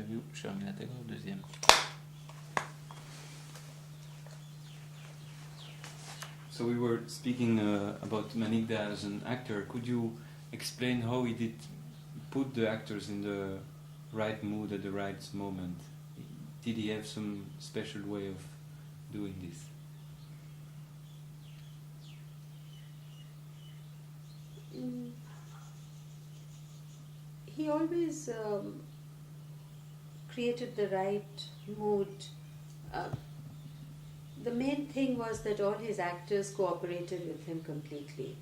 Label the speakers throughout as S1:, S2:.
S1: interview, Sharmila Tagore, deuxième. So we were speaking about Manikda as an actor. Could you explain how he did put the actors in the right mood at the right moment? Did he have some special way of doing this?
S2: He always created the right mood. The main thing was that all his actors cooperated with him completely.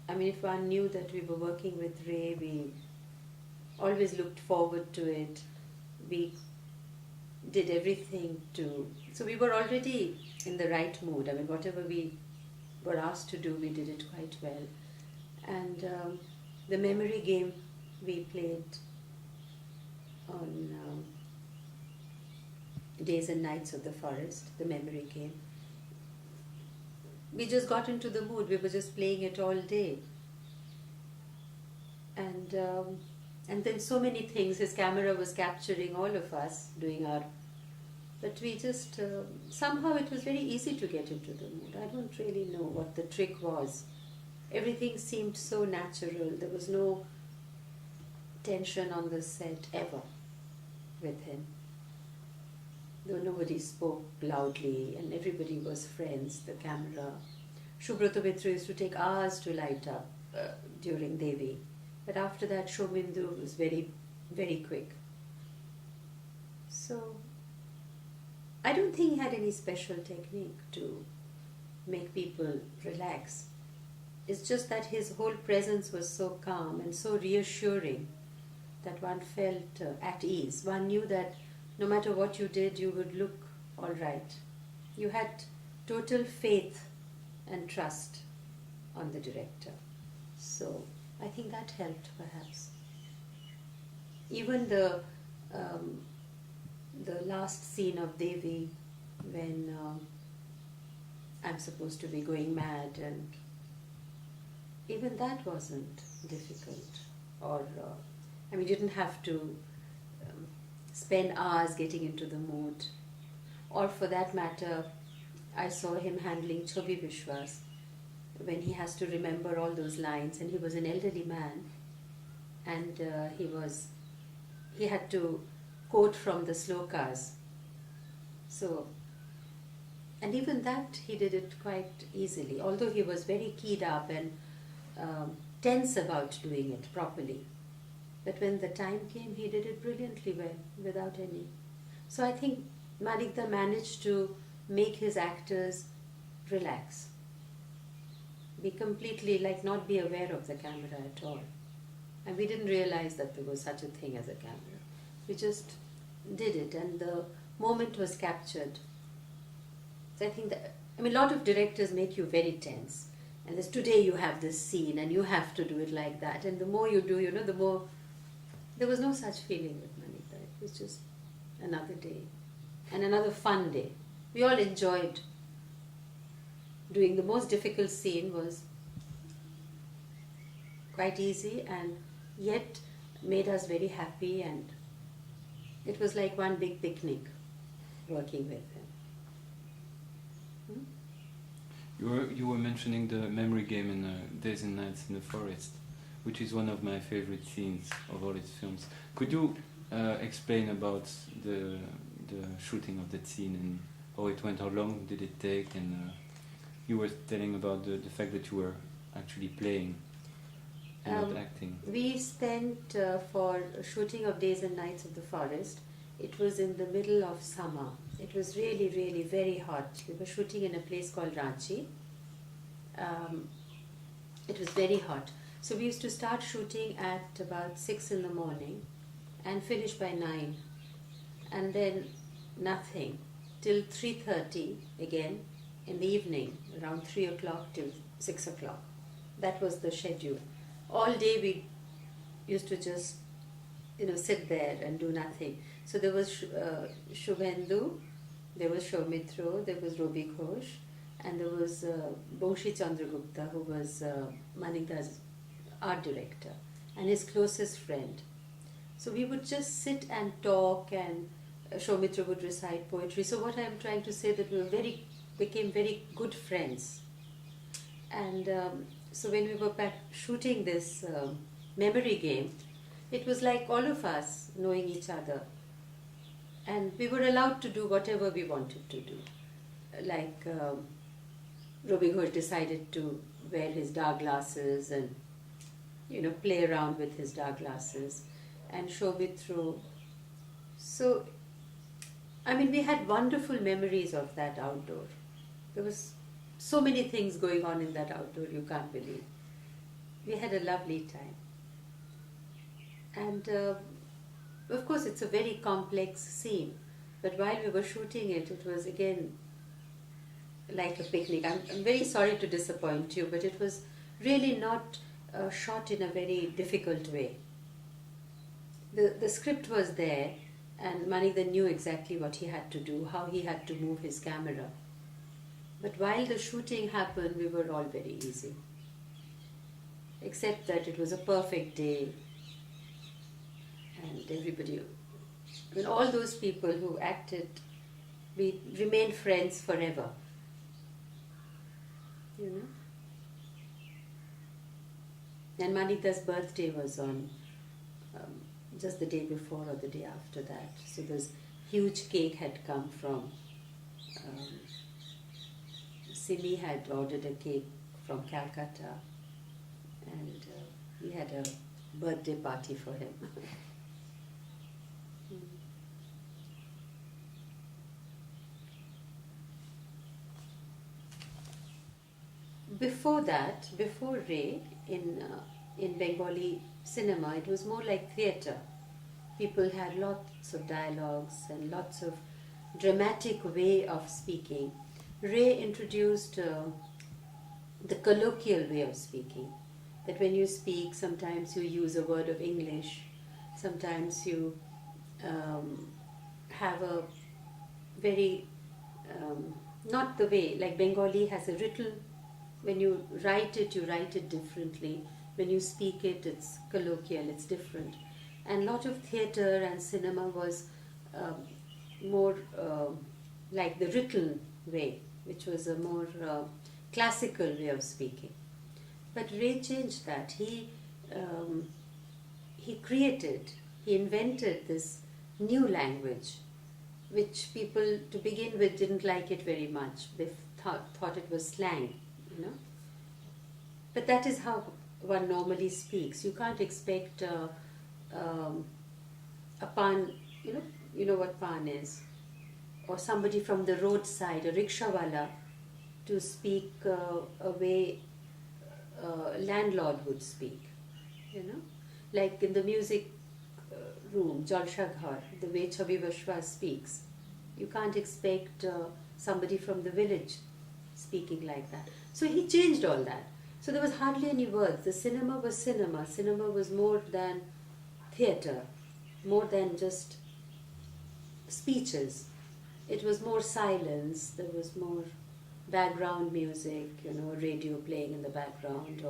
S2: I mean, if one knew that we were working with Ray, we always looked forward to it. We did everything to... So we were already in the right mood. I mean, whatever we were asked to do, we did it quite well. And the memory game we played on Days and Nights of the Forest, the memory game. We just got into the mood. We were just playing it all day. And then so many things. His camera was capturing all of us doing our... But we just... somehow it was very easy to get into the mood. I don't really know what the trick was. Everything seemed so natural. There was no tension on the set ever with him. Though nobody spoke loudly and everybody was friends, the camera. Subroto Mitra used to take hours to light up during Devi. But after that, Shomindu was very, very quick. So, I don't think he had any special technique to make people relax. It's just that his whole presence was so calm and so reassuring that one felt at ease. One knew that no matter what you did, you would look all right. You had total faith and trust on the director. So I think that helped perhaps. Even the last scene of Devi when I'm supposed to be going mad, and even that wasn't difficult. Or I mean, you didn't have to spend hours getting into the mood. Or for that matter, I saw him handling Chobi Vishwas when he has to remember all those lines, and he was an elderly man, and he had to quote from the slokas. So, and even that he did it quite easily, although he was very keyed up and tense about doing it properly. But when the time came, he did it brilliantly well, without any. So I think Manikda managed to make his actors relax. Be completely, like, not be aware of the camera at all. And we didn't realize that there was such a thing as a camera. We just did it, and the moment was captured. So I think that, I mean, a lot of directors make you very tense. And this, today you have this scene and you have to do it like that. And the more you do, the more... There was no such feeling with Manikda. It was just another day. And another fun day. We all enjoyed doing. The most difficult scene was quite easy and yet made us very happy, and it was like one big picnic working with him.
S1: You were mentioning the memory game in Days and Nights in the Forest, which is one of my favorite scenes of all its films. Could you explain about the shooting of that scene and how it went, how long did it take, and you were telling about the fact that you were actually playing and not acting.
S2: We spent, for shooting of Days and Nights of the Forest, it was in the middle of summer. It was really, really very hot. We were shooting in a place called Ranchi. It was very hot. So we used to start shooting at about 6 in the morning and finish by 9. And then nothing till 3:30 again in the evening, around 3 o'clock till 6 o'clock. That was the schedule. All day we used to just, sit there and do nothing. So there was Shubhendu, there was Shomitra, there was Robi Ghosh, and there was Boshi Chandragupta, who was Manikda's art director and his closest friend. So we would just sit and talk, and Soumitra would recite poetry. So what I'm trying to say, that we became very good friends. And so when we were shooting this memory game, it was like all of us knowing each other. And we were allowed to do whatever we wanted to do. Like Robi Ghosh decided to wear his dark glasses and, play around with his dark glasses and Shobitru. So, we had wonderful memories of that outdoor. There was so many things going on in that outdoor, you can't believe. We had a lovely time. And of course, it's a very complex scene. But while we were shooting it, it was again like a picnic. I'm very sorry to disappoint you, but it was really not shot in a very difficult way. The script was there, and Manikdan knew exactly what he had to do, how he had to move his camera. But while the shooting happened, we were all very easy. Except that it was a perfect day, and everybody, all those people who acted, we remained friends forever. And Manikda's birthday was on just the day before or the day after that. So this huge cake had come from, Simi had ordered a cake from Calcutta, and we had a birthday party for him. Before that, before Ray, in Bengali cinema, it was more like theatre. People had lots of dialogues and lots of dramatic way of speaking. Ray introduced the colloquial way of speaking. That when you speak, sometimes you use a word of English, sometimes you have a very, not the way, like Bengali has a written. When you write it differently. When you speak it, it's colloquial, it's different. And a lot of theatre and cinema was more like the written way, which was a more classical way of speaking. But Ray changed that. He invented this new language, which people, to begin with, didn't like it very much. They thought it was slang. But that is how one normally speaks. You can't expect a pan, you know what pan is, or somebody from the roadside, a rickshawala, to speak a way a landlord would speak. Like in the music room, Jalsha Ghar, the way Chabi Vashwa speaks. You can't expect somebody from the village speaking like that. So he changed all that. So there was hardly any words. The cinema was cinema. Cinema was more than theatre, more than just speeches. It was more silence. There was more background music, radio playing in the background,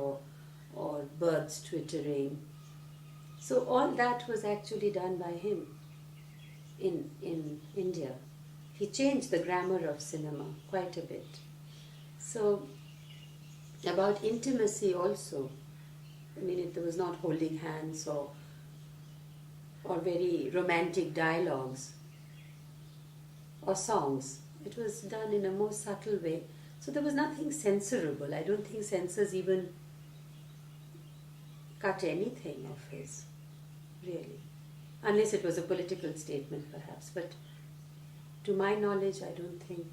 S2: or birds twittering. So all that was actually done by him in India. He changed the grammar of cinema quite a bit. So, about intimacy also, there was not holding hands or very romantic dialogues or songs. It was done in a more subtle way. So there was nothing censorable. I don't think censors even cut anything of his, really. Unless it was a political statement, perhaps. But to my knowledge, I don't think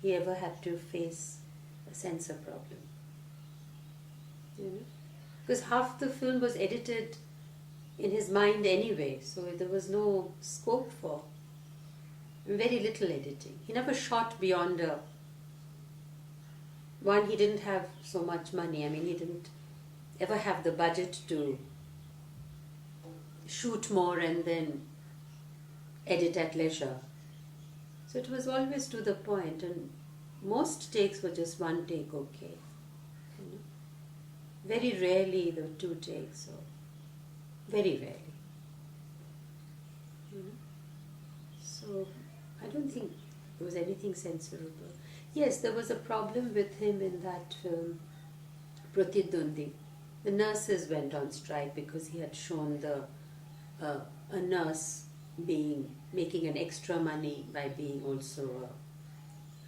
S2: he ever had to face a censor problem. Because half the film was edited in his mind anyway, so there was no scope for very little editing. He never shot beyond he didn't have so much money. He didn't ever have the budget to shoot more and then edit at leisure. So it was always to the point, and most takes were just one take, okay. Very rarely there were two takes, or very rarely. So I don't think there was anything censorable. Yes, there was a problem with him in that film, Pratidwandi. The nurses went on strike because he had shown a nurse making an extra money by being also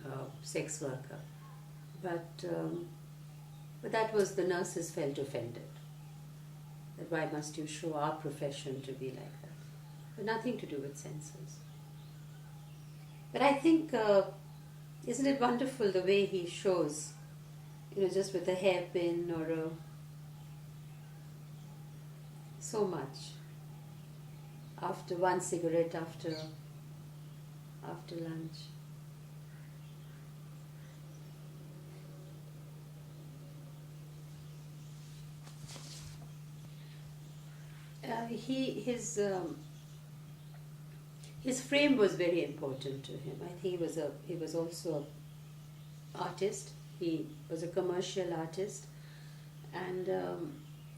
S2: a sex worker. But that was, the nurses felt offended. That why must you show our profession to be like that? But nothing to do with censors. But I think, isn't it wonderful the way he shows, just with a hairpin or so much. After one cigarette, after lunch. His frame was very important to him. I think he was also an artist. He was a commercial artist, and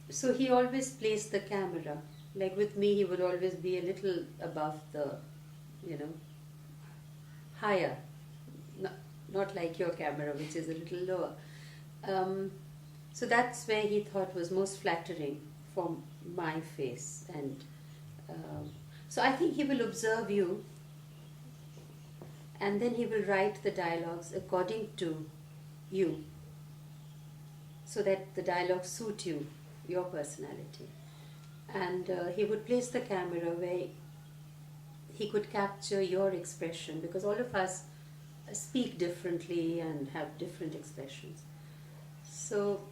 S2: so he always placed the camera. Like with me, he would always be a little above the, higher. Not like your camera, which is a little lower. So that's where he thought was most flattering for my face. And so I think he will observe you, and then he will write the dialogues according to you, so that the dialogues suit you, your personality. And he would place the camera where he could capture your expression, because all of us speak differently and have different expressions. So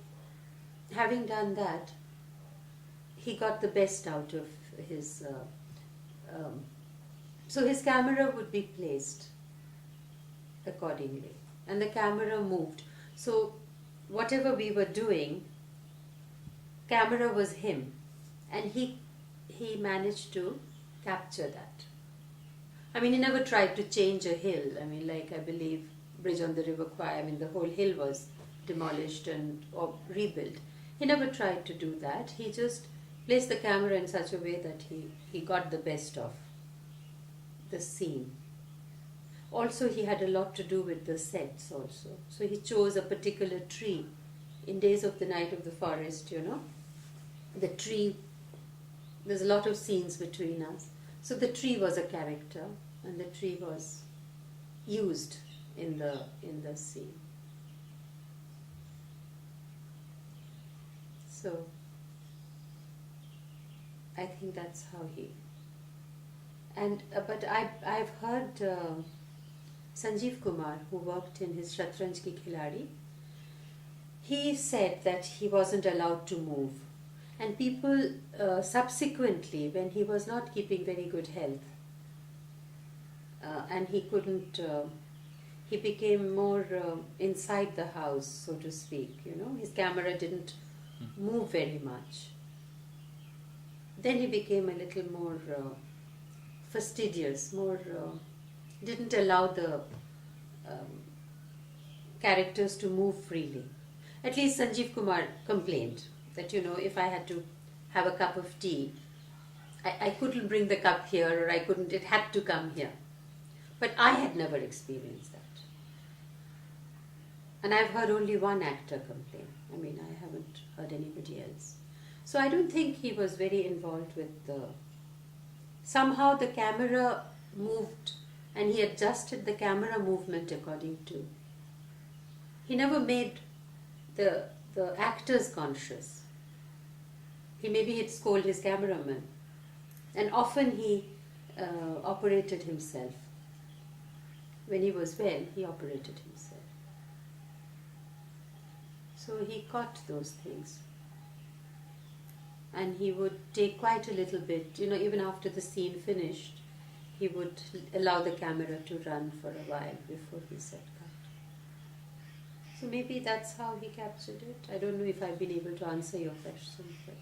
S2: having done that, he got the best out of his so his camera would be placed accordingly, and the camera moved. So whatever we were doing, camera was him, and he managed to capture that. I mean, he never tried to change a hill. I mean, like I believe Bridge on the River Kwai, I mean, the whole hill was demolished or rebuilt. He never tried to do that. He just placed the camera in such a way that he got the best of the scene. Also, he had a lot to do with the sets also. So he chose a particular tree. In Days of the Night of the Forest, the tree, there's a lot of scenes between us. So the tree was a character, and the tree was used in the scene. So I think that's how he. And but I've heard Sanjeev Kumar, who worked in his Shatranj Ki Khiladi, he said that he wasn't allowed to move, and people subsequently, when he was not keeping very good health, and he couldn't, he became more inside the house, so to speak. His camera didn't move very much. Then he became a little more fastidious, didn't allow the characters to move freely. At least Sanjeev Kumar complained that, if I had to have a cup of tea, I couldn't bring the cup here, or it had to come here. But I had never experienced that. And I've heard only one actor complain. I mean, I haven't heard anybody else. So I don't think he was very involved with somehow the camera moved, and he adjusted the camera movement according to. He never made the actors conscious. He'd scold his cameraman, and often he operated himself. When he was well, he operated himself. So he caught those things. And he would take quite a little bit, even after the scene finished, he would allow the camera to run for a while before he said cut. So maybe that's how he captured it. I don't know if I've been able to answer your question, but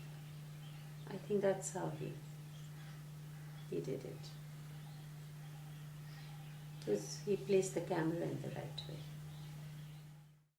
S2: I think that's how he did it. Because he placed the camera in the right way.